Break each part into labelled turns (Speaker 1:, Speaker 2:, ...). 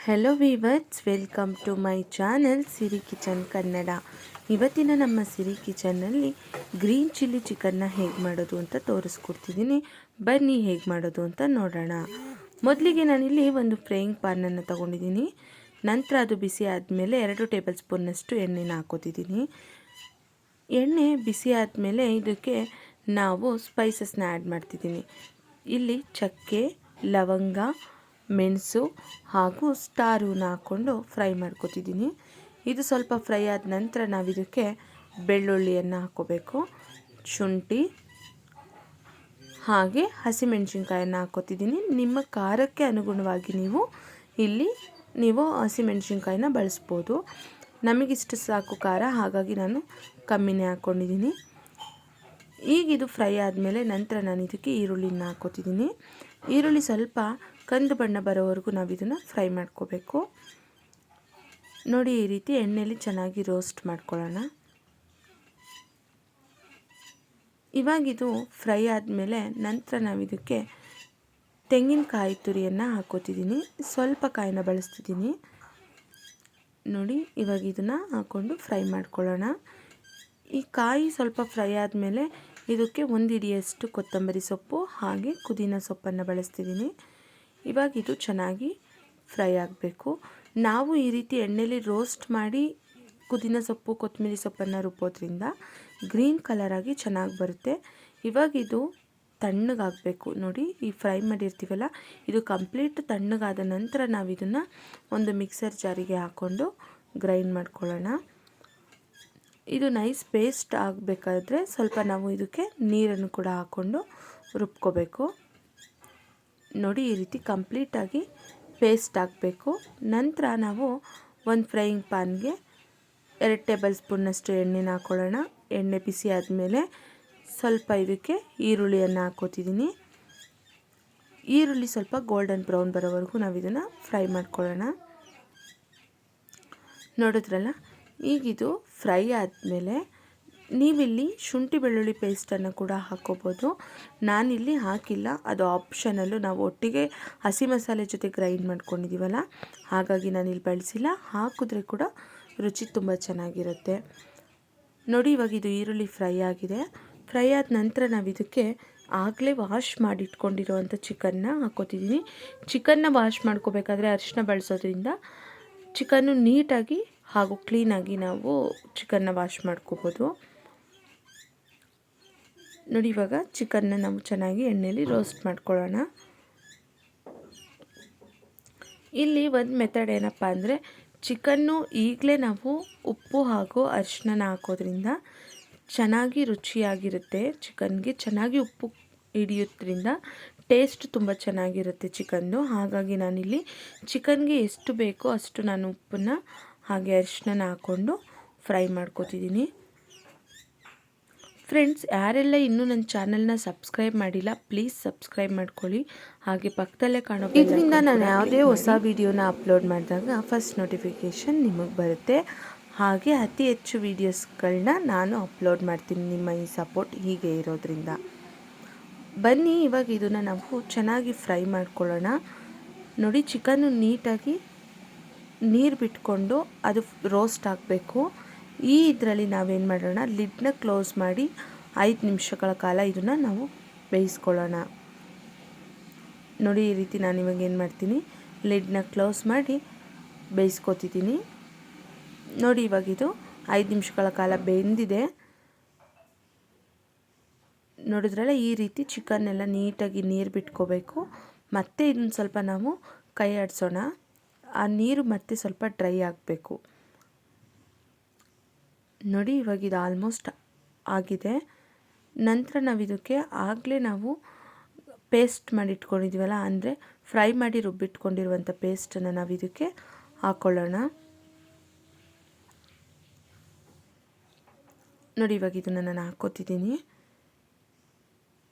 Speaker 1: Hello viewers, welcome to my channel Siri kitchen Kannada. ಇವತ್ತಿನ ನಮ್ಮ ಸಿರಿ ಕಿಚನ್ನಲ್ಲಿ green chilli ಚಿಕನ್ನ ಹೇಗೆ ಮಾಡೋದು ಅಂತ ತೋರಿಸ್ಕೊಡ್ತಿದ್ದೀನಿ. ಬನ್ನಿ ಹೇಗೆ ಮಾಡೋದು ಅಂತ ನೋಡೋಣ. ಮೊದಲಿಗೆ ನಾನಿಲ್ಲಿ ಒಂದು ಫ್ರೈಯಿಂಗ್ ಪ್ಯಾನನ್ನು ತೊಗೊಂಡಿದ್ದೀನಿ. ನಂತರ ಅದು ಬಿಸಿ ಆದಮೇಲೆ 2 ಟೇಬಲ್ ಸ್ಪೂನ್ನಷ್ಟು ಎಣ್ಣೆನ ಹಾಕೋತಿದ್ದೀನಿ. ಎಣ್ಣೆ ಬಿಸಿ ಆದಮೇಲೆ ಇದಕ್ಕೆ ನಾವು ಸ್ಪೈಸಸ್ನ ಆ್ಯಡ್ ಮಾಡ್ತಿದ್ದೀನಿ. ಇಲ್ಲಿ ಚಕ್ಕೆ, ಲವಂಗ, ಮೆಣಸು ಹಾಗೂ ಸ್ಟಾರನ್ನ ಹಾಕ್ಕೊಂಡು ಫ್ರೈ ಮಾಡ್ಕೊತಿದ್ದೀನಿ. ಇದು ಸ್ವಲ್ಪ ಫ್ರೈ ಆದ ನಂತರ ನಾವು ಇದಕ್ಕೆ ಬೆಳ್ಳುಳ್ಳಿಯನ್ನು ಹಾಕ್ಕೋಬೇಕು, ಶುಂಠಿ ಹಾಗೆ ಹಸಿಮೆಣಸಿನ್ಕಾಯನ್ನು ಹಾಕ್ಕೋತಿದ್ದೀನಿ. ನಿಮ್ಮ ಖಾರಕ್ಕೆ ಅನುಗುಣವಾಗಿ ನೀವು ಹಸಿಮೆಣಸಿನ್ಕಾಯಿನ ಬಳಸ್ಬೋದು. ನಮಗಿಷ್ಟು ಸಾಕು ಖಾರ, ಹಾಗಾಗಿ ನಾನು ಕಮ್ಮಿನೇ ಹಾಕ್ಕೊಂಡಿದ್ದೀನಿ. ಈಗ ಇದು ಫ್ರೈ ಆದಮೇಲೆ ನಂತರ ನಾನು ಇದಕ್ಕೆ ಈರುಳ್ಳಿನ ಹಾಕ್ಕೋತಿದ್ದೀನಿ. ಈರುಳ್ಳಿ ಸ್ವಲ್ಪ ಕಂದು ಬಣ್ಣ ಬರೋವರೆಗೂ ನಾವು ಇದನ್ನು ಫ್ರೈ ಮಾಡ್ಕೋಬೇಕು. ನೋಡಿ, ಈ ರೀತಿ ಎಣ್ಣೆಯಲ್ಲಿ ಚೆನ್ನಾಗಿ ರೋಸ್ಟ್ ಮಾಡ್ಕೊಳ್ಳೋಣ. ಇವಾಗಿದು ಫ್ರೈ ಆದಮೇಲೆ ನಂತರ ನಾವು ಇದಕ್ಕೆ ತೆಂಗಿನಕಾಯಿ ತುರಿಯನ್ನು ಹಾಕೋತಿದ್ದೀನಿ. ಸ್ವಲ್ಪ ಕಾಯಿನ ಬಳಸ್ತಿದ್ದೀನಿ. ನೋಡಿ, ಇವಾಗ ಇದನ್ನು ಹಾಕ್ಕೊಂಡು ಫ್ರೈ ಮಾಡ್ಕೊಳ್ಳೋಣ. ಈ ಕಾಯಿ ಸ್ವಲ್ಪ ಫ್ರೈ ಆದಮೇಲೆ ಇದಕ್ಕೆ 1 ಹಿಡಿಯಷ್ಟು ಕೊತ್ತಂಬರಿ ಸೊಪ್ಪು ಹಾಗೆ ಪುದೀನ ಸೊಪ್ಪನ್ನು ಬಳಸ್ತಿದ್ದೀನಿ. ಇವಾಗ ಇದು ಚೆನ್ನಾಗಿ ಫ್ರೈ ಆಗಬೇಕು. ನಾವು ಈ ರೀತಿ ಎಣ್ಣೆಯಲ್ಲಿ ರೋಸ್ಟ್ ಮಾಡಿ ಪುದೀನ ಸೊಪ್ಪು ಕೊತ್ತಂಬರಿ ಸೊಪ್ಪನ್ನು ರುಬ್ಬೋದ್ರಿಂದ ಗ್ರೀನ್ ಕಲರಾಗಿ ಚೆನ್ನಾಗಿ ಬರುತ್ತೆ. ಇವಾಗ ಇದು ತಣ್ಣಗಾಗಬೇಕು. ನೋಡಿ, ಈ ಫ್ರೈ ಮಾಡಿರ್ತೀವಲ್ಲ, ಇದು ಕಂಪ್ಲೀಟ್ ತಣ್ಣಗಾದ ನಂತರ ನಾವು ಇದನ್ನು ಒಂದು ಮಿಕ್ಸರ್ ಜಾರಿಗೆ ಹಾಕ್ಕೊಂಡು ಗ್ರೈಂಡ್ ಮಾಡ್ಕೊಳ್ಳೋಣ. ಇದು ನೈಸ್ ಪೇಸ್ಟ್ ಆಗಬೇಕಾದ್ರೆ ಸ್ವಲ್ಪ ನಾವು ಇದಕ್ಕೆ ನೀರನ್ನು ಕೂಡ ಹಾಕ್ಕೊಂಡು ರುಬ್ಕೋಬೇಕು. ನೋಡಿ, ಈ ರೀತಿ ಕಂಪ್ಲೀಟಾಗಿ ಪೇಸ್ಟ್ ಆಗಬೇಕು. ನಂತರ ನಾವು ಒಂದು ಫ್ರೈಯಿಂಗ್ ಪ್ಯಾನ್ಗೆ 2 ಟೇಬಲ್ ಸ್ಪೂನ್ನಷ್ಟು ಎಣ್ಣೆನ ಹಾಕ್ಕೊಳ್ಳೋಣ. ಎಣ್ಣೆ ಬಿಸಿ ಆದಮೇಲೆ ಸ್ವಲ್ಪ ಇದಕ್ಕೆ ಈರುಳ್ಳಿಯನ್ನು ಹಾಕ್ಕೋತಿದ್ದೀನಿ. ಈರುಳ್ಳಿ ಸ್ವಲ್ಪ ಗೋಲ್ಡನ್ ಬ್ರೌನ್ ಬರೋವರೆಗೂ ನಾವು ಇದನ್ನು ಫ್ರೈ ಮಾಡ್ಕೊಳ್ಳೋಣ. ನೋಡಿದ್ರಲ್ಲ, ಈಗಿದು ಫ್ರೈ ಆದಮೇಲೆ ನೀವಿಲ್ಲಿ ಶುಂಠಿ ಬೆಳ್ಳುಳ್ಳಿ ಪೇಸ್ಟನ್ನು ಕೂಡ ಹಾಕ್ಕೋಬೋದು. ನಾನಿಲ್ಲಿ ಹಾಕಿಲ್ಲ, ಅದು ಆಪ್ಷನಲ್ಲು. ನಾವು ಒಟ್ಟಿಗೆ ಹಸಿ ಮಸಾಲೆ ಜೊತೆ ಗ್ರೈಂಡ್ ಮಾಡ್ಕೊಂಡಿದ್ದೀವಲ್ಲ, ಹಾಗಾಗಿ ನಾನಿಲ್ಲಿ ಬಳಸಿಲ್ಲ. ಹಾಕಿದ್ರೆ ಕೂಡ ರುಚಿ ತುಂಬ ಚೆನ್ನಾಗಿರುತ್ತೆ. ನೋಡಿ, ಇವಾಗ ಇದು ಈರುಳ್ಳಿ ಫ್ರೈ ಆಗಿದೆ. ಫ್ರೈ ಆದ ನಂತರ ನಾವು ಇದಕ್ಕೆ ಆಗಲೇ ವಾಶ್ ಮಾಡಿಟ್ಕೊಂಡಿರೋವಂಥ ಚಿಕನ್ನ ಹಾಕ್ಕೋತಿದ್ದೀನಿ. ಚಿಕನ್ನ ವಾಶ್ ಮಾಡ್ಕೋಬೇಕಾದ್ರೆ ಅರಿಶಿನ ಬಳಸೋದ್ರಿಂದ ಚಿಕನ್ನು ನೀಟಾಗಿ ಹಾಗೂ ಕ್ಲೀನಾಗಿ ನಾವು ಚಿಕನ್ನ ವಾಶ್ ಮಾಡ್ಕೋಬೋದು. ನೋಡಿ, ಇವಾಗ ಚಿಕನ್ನ ನಾವು ಚೆನ್ನಾಗಿ ಎಣ್ಣೆಯಲ್ಲಿ ರೋಸ್ಟ್ ಮಾಡ್ಕೊಳ್ಳೋಣ. ಇಲ್ಲಿ ಒಂದು ಮೆಥಡ್ ಏನಪ್ಪ ಅಂದರೆ, ಚಿಕನ್ನು ಈಗಲೇ ನಾವು ಉಪ್ಪು ಹಾಗೂ ಅರಿಶಿನ ಹಾಕೋದ್ರಿಂದ ಚೆನ್ನಾಗಿ ರುಚಿಯಾಗಿರುತ್ತೆ. ಚಿಕನ್ಗೆ ಚೆನ್ನಾಗಿ ಉಪ್ಪು ಹಿಡಿಯೋದ್ರಿಂದ ಟೇಸ್ಟ್ ತುಂಬ ಚೆನ್ನಾಗಿರುತ್ತೆ ಚಿಕನ್ನು. ಹಾಗಾಗಿ ನಾನಿಲ್ಲಿ ಚಿಕನ್ಗೆ ಎಷ್ಟು ಬೇಕೋ ಅಷ್ಟು ನಾನು ಉಪ್ಪನ್ನು ಹಾಗೆ ಅರಿಶಿನ ಹಾಕ್ಕೊಂಡು ಫ್ರೈ ಮಾಡ್ಕೋತಿದ್ದೀನಿ. ಫ್ರೆಂಡ್ಸ್, ಯಾರೆಲ್ಲ ಇನ್ನೂ ನನ್ನ ಚಾನಲ್ನ ಸಬ್ಸ್ಕ್ರೈಬ್ ಮಾಡಿಲ್ಲ, ಪ್ಲೀಸ್ ಸಬ್ಸ್ಕ್ರೈಬ್ ಮಾಡ್ಕೊಳ್ಳಿ. ಹಾಗೆ ಪಕ್ಕದಲ್ಲೇ ಕಾಣೋ ಇದರಿಂದ ನಾನು ಯಾವುದೇ ಹೊಸ ವೀಡಿಯೋನ ಅಪ್ಲೋಡ್ ಮಾಡಿದಾಗ ಫಸ್ಟ್ ನೋಟಿಫಿಕೇಷನ್ ನಿಮಗೆ ಬರುತ್ತೆ. ಹಾಗೆ ಅತಿ ಹೆಚ್ಚು ವೀಡಿಯೋಸ್ಗಳನ್ನ ನಾನು ಅಪ್ಲೋಡ್ ಮಾಡ್ತೀನಿ ನಿಮ್ಮ ಈ ಸಪೋರ್ಟ್ ಹೀಗೆ ಇರೋದ್ರಿಂದ. ಬನ್ನಿ, ಇವಾಗ ಇದನ್ನು ನಾವು ಚೆನ್ನಾಗಿ ಫ್ರೈ ಮಾಡ್ಕೊಳ್ಳೋಣ. ನೋಡಿ, ಚಿಕನ್ನು ನೀಟಾಗಿ ನೀರು ಬಿಟ್ಕೊಂಡು ಅದು ರೋಸ್ಟ್ ಆಗಬೇಕು. ಈ ಇದರಲ್ಲಿ ನಾವೇನು ಮಾಡೋಣ, ಲಿಡ್ನ ಕ್ಲೋಸ್ ಮಾಡಿ 5 ನಿಮಿಷಗಳ ಕಾಲ ಇದನ್ನು ನಾವು ಬೇಯಿಸ್ಕೊಳ್ಳೋಣ. ನೋಡಿ, ಈ ರೀತಿ ನಾನು ಇವಾಗ ಏನು ಮಾಡ್ತೀನಿ, ಲಿಡ್ನ ಕ್ಲೋಸ್ ಮಾಡಿ ಬೇಯಿಸ್ಕೊತಿದ್ದೀನಿ. ನೋಡಿ, ಇವಾಗ ಇದು 5 ನಿಮಿಷಗಳ ಕಾಲ ಬೆಂದಿದೆ. ನೋಡಿದ್ರಲ್ಲ, ಈ ರೀತಿ ಚಿಕನ್ನೆಲ್ಲ ನೀಟಾಗಿ ನೀರು ಬಿಟ್ಕೋಬೇಕು. ಮತ್ತೆ ಇದನ್ನು ಸ್ವಲ್ಪ ನಾವು ಕೈ ಆಡಿಸೋಣ. ಆ ನೀರು ಮತ್ತೆ ಸ್ವಲ್ಪ ಡ್ರೈ ಆಗಬೇಕು. ನೋಡಿ, ಇವಾಗ ಇದು ಆಲ್ಮೋಸ್ಟ್ ಆಗಿದೆ. ನಂತರ ನಾವು ಇದಕ್ಕೆ ಆಗಲೇ ನಾವು ಪೇಸ್ಟ್ ಮಾಡಿ ಇಟ್ಕೊಂಡಿದ್ದೀವಲ್ಲ, ಅಂದರೆ ಫ್ರೈ ಮಾಡಿ ರುಬ್ಬಿಟ್ಕೊಂಡಿರುವಂಥ ಪೇಸ್ಟನ್ನು ನಾವು ಇದಕ್ಕೆ ಹಾಕ್ಕೊಳ್ಳೋಣ. ನೋಡಿ, ಇವಾಗ ಇದನ್ನು ನಾನು ಹಾಕ್ಕೋತಿದ್ದೀನಿ.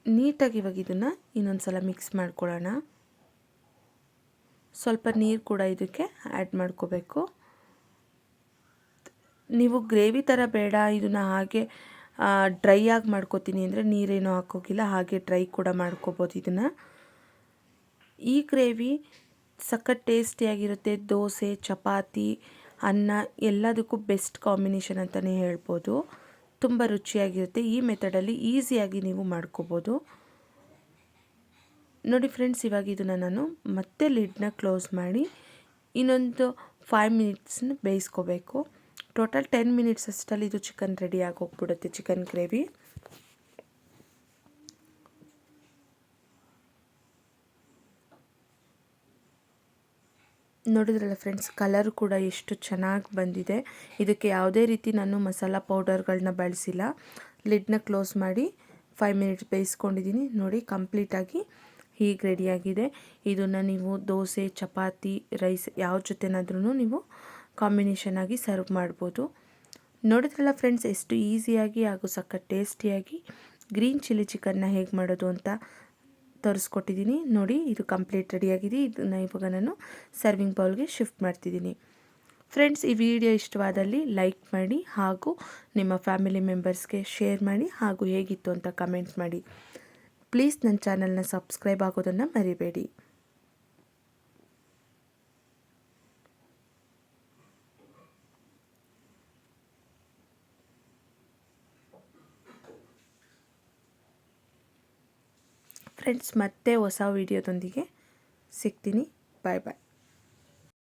Speaker 1: ನೀಟಾಗಿ ಇವಾಗ ಇದನ್ನು ಇನ್ನೊಂದು ಸಲ ಮಿಕ್ಸ್ ಮಾಡ್ಕೊಳ್ಳೋಣ. ಸ್ವಲ್ಪ ನೀರು ಕೂಡ ಇದಕ್ಕೆ ಆ್ಯಡ್ ಮಾಡ್ಕೋಬೇಕು. ನೀವು ಗ್ರೇವಿ ಥರ ಬೇಡ, ಇದನ್ನು ಹಾಗೆ ಡ್ರೈ ಆಗಿ ಮಾಡ್ಕೋತೀನಿ ಅಂದರೆ ನೀರೇನೂ ಹಾಕೋಗಿಲ್ಲ, ಹಾಗೆ ಡ್ರೈ ಕೂಡ ಮಾಡ್ಕೋಬೋದು ಇದನ್ನು. ಈ ಗ್ರೇವಿ ಸಖತ್ ಟೇಸ್ಟಿಯಾಗಿರುತ್ತೆ. ದೋಸೆ, ಚಪಾತಿ, ಅನ್ನ ಎಲ್ಲದಕ್ಕೂ ಬೆಸ್ಟ್ ಕಾಂಬಿನೇಷನ್ ಅಂತಲೇ ಹೇಳ್ಬೋದು. ತುಂಬ ರುಚಿಯಾಗಿರುತ್ತೆ. ಈ ಮೆಥಡಲ್ಲಿ ಈಸಿಯಾಗಿ ನೀವು ಮಾಡ್ಕೋಬೋದು. ನೋಡಿ ಫ್ರೆಂಡ್ಸ್, ಇವಾಗ ಇದನ್ನು ನಾನು ಮತ್ತೆ ಲಿಡ್ನ ಕ್ಲೋಸ್ ಮಾಡಿ ಇನ್ನೊಂದು 5 ಮಿನಿಟ್ಸ್ನ ಬೇಯಿಸ್ಕೋಬೇಕು. ಟೋಟಲ್ 10 ಮಿನಿಟ್ಸ್ ಅಷ್ಟರಲ್ಲಿ ಇದು ಚಿಕನ್ ರೆಡಿಯಾಗಿ ಹೋಗ್ಬಿಡುತ್ತೆ, ಚಿಕನ್ ಗ್ರೇವಿ. ನೋಡಿದ್ರಲ್ಲ ಫ್ರೆಂಡ್ಸ್, ಕಲರ್ ಕೂಡ ಎಷ್ಟು ಚೆನ್ನಾಗಿ ಬಂದಿದೆ. ಇದಕ್ಕೆ ಯಾವುದೇ ರೀತಿ ನಾನು ಮಸಾಲ ಪೌಡರ್ಗಳನ್ನ ಬಳಸಿಲ್ಲ. ಲಿಡ್ನ ಕ್ಲೋಸ್ ಮಾಡಿ 5 ಮಿನಿಟ್ಸ್ ಬೇಯಿಸ್ಕೊಂಡಿದ್ದೀನಿ. ನೋಡಿ ಕಂಪ್ಲೀಟಾಗಿ ಹೀಗೆ ರೆಡಿಯಾಗಿದೆ. ಇದನ್ನು ನೀವು ದೋಸೆ, ಚಪಾತಿ, ರೈಸ್ ಯಾವ ಜೊತೆನಾದ್ರೂ ನೀವು ಕಾಂಬಿನೇಷನ್ ಆಗಿ ಸರ್ವ್ ಮಾಡ್ಬೋದು. ನೋಡಿದ್ರಲ್ಲ ಫ್ರೆಂಡ್ಸ್, ಎಷ್ಟು ಈಸಿಯಾಗಿ ಹಾಗೂ ಸಖತ್ ಟೇಸ್ಟಿಯಾಗಿ ಗ್ರೀನ್ ಚಿಲ್ಲಿ ಚಿಕನ್ನ ಹೇಗೆ ಮಾಡೋದು ಅಂತ ತೋರಿಸ್ಕೊಟ್ಟಿದ್ದೀನಿ. ನೋಡಿ, ಇದು ಕಂಪ್ಲೀಟ್ ರೆಡಿಯಾಗಿದೆ. ಇದನ್ನು ಇವಾಗ ನಾನು ಸರ್ವಿಂಗ್ ಬೌಲ್ಗೆ ಶಿಫ್ಟ್ ಮಾಡ್ತಿದ್ದೀನಿ. ಫ್ರೆಂಡ್ಸ್, ಈ ವಿಡಿಯೋ ಇಷ್ಟವಾದಲ್ಲಿ ಲೈಕ್ ಮಾಡಿ ಹಾಗೂ ನಿಮ್ಮ ಫ್ಯಾಮಿಲಿ ಮೆಂಬರ್ಸ್ಗೆ ಶೇರ್ ಮಾಡಿ ಹಾಗೂ ಹೇಗಿತ್ತು ಅಂತ ಕಮೆಂಟ್ ಮಾಡಿ. ಪ್ಲೀಸ್ ನನ್ನ ಚಾನಲ್ನ ಸಬ್ಸ್ಕ್ರೈಬ್ ಆಗೋದನ್ನು ಮರಿಬೇಡಿ. ಫ್ರೆಂಡ್ಸ್, ಮತ್ತೆ ಹೊಸ ವಿಡಿಯೋದೊಂದಿಗೆ ಸಿಗ್ತೀನಿ. ಬಾಯ್ ಬಾಯ್.